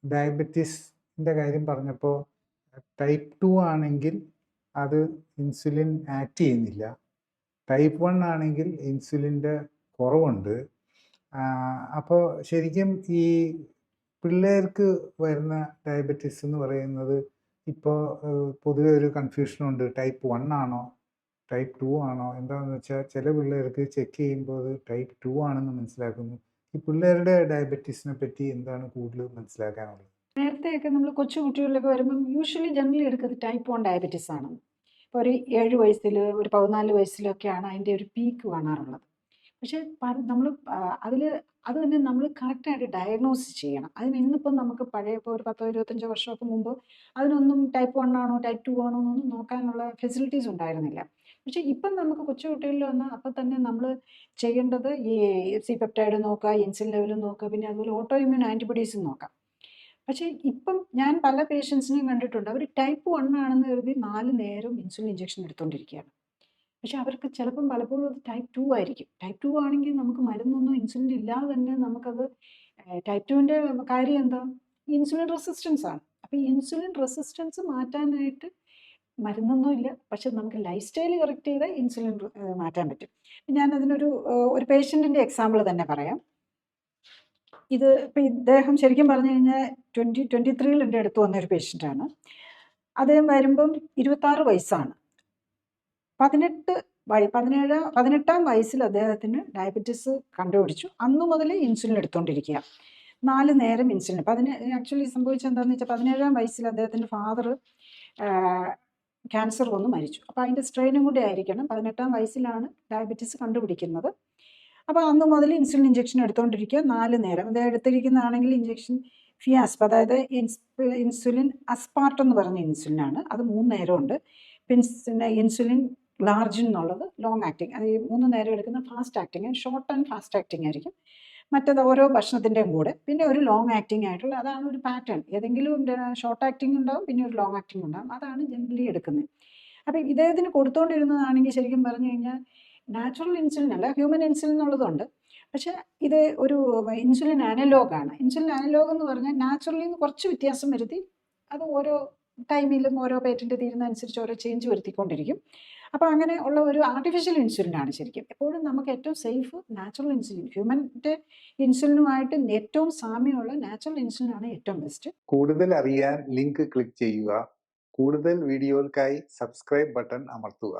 ഡയബറ്റീസിൻ്റെ കാര്യം പറഞ്ഞപ്പോൾ ടൈപ്പ് 2 ആണെങ്കിൽ അത് ഇൻസുലിൻ ആക്ട് ചെയ്യുന്നില്ല. ടൈപ്പ് 1 ആണെങ്കിൽ ഇൻസുലിൻ്റെ കുറവുണ്ട്. അപ്പോൾ ശരിക്കും ഈ പിള്ളേർക്ക് വരുന്ന ഡയബറ്റീസ് എന്ന് പറയുന്നത് ഇപ്പോൾ പൊതുവെ ഒരു കൺഫ്യൂഷനുണ്ട്. ടൈപ്പ് 1 ആണോ ടൈപ്പ് 2 ആണോ? എന്താണെന്ന് വെച്ചാൽ ചില പിള്ളേർക്ക് ചെക്ക് ചെയ്യുമ്പോൾ അത് ടൈപ്പ് 2 ആണെന്ന് മനസ്സിലാക്കുന്നു. ഈ പിള്ളേരുടെ ഡയബറ്റീസിനെ പറ്റി എന്താണ് കൂടുതൽ മനസ്സിലാക്കാനുള്ളത്? നേരത്തെയൊക്കെ നമ്മൾ കൊച്ചു കുട്ടികളിലൊക്കെ വരുമ്പം ജനറലി എടുക്കുന്നത് ടൈപ്പ് 1 ഡയബറ്റീസ് ആണ്. ഇപ്പോൾ ഒരു 7 വയസ്സിൽ, ഒരു 14 വയസ്സിലൊക്കെയാണ് അതിൻ്റെ ഒരു പീക്ക് കാണാറുള്ളത്. പക്ഷേ നമ്മൾ അതിൽ അത് തന്നെ നമ്മൾ കറക്റ്റായിട്ട് ഡയഗ്നോസ് ചെയ്യണം. അതിന് ഇന്നിപ്പം നമുക്ക് പഴയ ഇപ്പോൾ ഒരു 10 25 വർഷമൊക്കെ മുമ്പ് അതിനൊന്നും ടൈപ്പ് 1 ആണോ ടൈപ്പ് 2 ആണോ എന്നൊന്നും നോക്കാനുള്ള ഫെസിലിറ്റീസ് ഉണ്ടായിരുന്നില്ല. പക്ഷേ ഇപ്പം നമുക്ക് കൊച്ചു കുട്ടികളിൽ വന്നാൽ അപ്പം തന്നെ നമ്മൾ ചെയ്യേണ്ടത് ഈ സി പെപ്റ്റൈഡ് നോക്കുക, ഇൻസുലിൻ ലെവൽ നോക്കുക, പിന്നെ അതുപോലെ ഓട്ടോ ഇമ്മ്യൂൺ ആൻറ്റിബോഡീസും നോക്കാം. പക്ഷേ ഇപ്പം ഞാൻ പല പേഷ്യൻസിനെയും കണ്ടിട്ടുണ്ട്. അവർ ടൈപ്പ് 1 ആണെന്ന് കരുതി 4 നേരം ഇൻസുലിൻ ഇഞ്ചക്ഷൻ എടുത്തുകൊണ്ടിരിക്കുകയാണ്. പക്ഷെ അവർക്ക് ചിലപ്പം പലപ്പോഴും അത് ടൈപ്പ് 2 ആയിരിക്കും. ടൈപ്പ് 2 ആണെങ്കിൽ നമുക്ക് മരുന്നൊന്നും ഇൻസുലിൻ ഇല്ലാതെ തന്നെ നമുക്കത് ടൈപ്പ് 2ൻ്റെ കാര്യം എന്താ? ഇൻസുലിൻ റെസിസ്റ്റൻസ് ആണ്. അപ്പോൾ ഈ ഇൻസുലിൻ റെസിസ്റ്റൻസ് മാറ്റാനായിട്ട് മരുന്നൊന്നും ഇല്ല. പക്ഷെ നമുക്ക് ലൈഫ് സ്റ്റൈൽ കറക്റ്റ് ചെയ്താൽ ഇൻസുലിൻ മാറ്റാൻ പറ്റും. ഞാനതിനൊരു ഒരു പേഷ്യൻറ്റിൻ്റെ എക്സാമ്പിൾ തന്നെ പറയാം. ഇത് ഇപ്പം ഇദ്ദേഹം ശരിക്കും പറഞ്ഞു കഴിഞ്ഞാൽ 2023 എൻ്റെ അടുത്ത് വന്നൊരു പേഷ്യൻ്റാണ്. അദ്ദേഹം വരുമ്പം 26 വയസ്സാണ്. 18ാം വയസ്സിൽ അദ്ദേഹത്തിന് ഡയബറ്റീസ് കണ്ടുപിടിച്ചു. അന്നു മുതൽ ഇൻസുലിൻ എടുത്തുകൊണ്ടിരിക്കുക. 4 നേരം ഇൻസുലിൻ. ആക്ച്വലി സംഭവിച്ചത് എന്താണെന്ന് വെച്ചാൽ 17ാം വയസ്സിൽ അദ്ദേഹത്തിൻ്റെ ഫാദർ ക്യാൻസർ വന്ന് മരിച്ചു. അപ്പോൾ അതിൻ്റെ സ്ട്രെയിനും കൂടി ആയിരിക്കണം. 18ാം വയസ്സിലാണ് ഡയബറ്റീസ് കണ്ടുപിടിക്കുന്നത്. അപ്പോൾ അന്ന് മുതൽ ഇൻസുലിൻ ഇഞ്ചക്ഷൻ എടുത്തുകൊണ്ടിരിക്കുക 4 നേരം. അത് എടുത്തിരിക്കുന്നതാണെങ്കിൽ ഇഞ്ചക്ഷൻ ഫിയാസ്പ്, അതായത് ഇൻസുലിൻ അസ്പാർട്ട് എന്ന് പറഞ്ഞ ഇൻസുലിനാണ്. അത് 3 നേരമുണ്ട്. പിന്നെ ഇൻസുലിൻ ലാർജിൻ എന്നുള്ളത് ലോങ് ആക്ടിങ്. അത് ഈ 3 നേരം എടുക്കുന്ന fast acting, short and fast acting ആയിരിക്കും. മറ്റത് ഓരോ ഭക്ഷണത്തിൻ്റെയും കൂടെ. പിന്നെ ഒരു ലോങ് ആക്ടിങ് ആയിട്ടുള്ള, അതാണ് ഒരു പാറ്റേൺ. ഏതെങ്കിലും ഷോർട്ട് ആക്ടിങ് ഉണ്ടാവും, പിന്നെ ഒരു ലോങ് ആക്ടിങ് ഉണ്ടാവും. അതാണ് ജനറലി എടുക്കുന്നത്. അപ്പം ഇദ്ദേഹത്തിന് കൊടുത്തുകൊണ്ടിരുന്നതാണെങ്കിൽ ശരിക്കും പറഞ്ഞു കഴിഞ്ഞാൽ നാച്ചുറൽ ഇൻസുലിൻ അല്ല, ഹ്യൂമൻ ഇൻസുലിൻ എന്നുള്ളതുണ്ട്. പക്ഷേ ഇത് ഒരു ഇൻസുലിൻ അനലോഗാണ്. ഇൻസുലിൻ അനലോഗ് എന്ന് പറഞ്ഞാൽ നാച്ചുറലിൽ നിന്ന് കുറച്ച് വ്യത്യാസം വരുത്തി അത് ഓരോ ടൈമിലും ഓരോ പേറ്റൻ്റ് തീരുന്ന അനുസരിച്ച് ഓരോ ചേഞ്ച് വരുത്തിക്കൊണ്ടിരിക്കും. അപ്പോൾ അങ്ങനെ ഉള്ള ഒരു ആർട്ടിഫിഷ്യൽ ഇൻസുലിനാണ് ശരിക്കും. എപ്പോഴും നമുക്ക് ഏറ്റവും സേഫ് നാച്ചുറൽ ഇൻസുലിൻ, ഹ്യൂമൻ്റെ ഇൻസുലിനുമായിട്ട് ഏറ്റവും സാമ്യമുള്ള നാച്ചുറൽ ഇൻസുലിനാണ് ഏറ്റവും ബെസ്റ്റ്. കൂടുതൽ അറിയാൻ ലിങ്ക് ക്ലിക്ക് ചെയ്യുക. കൂടുതൽ വീഡിയോകൾക്കായി സബ്സ്ക്രൈബ് ബട്ടൺ അമർത്തുക.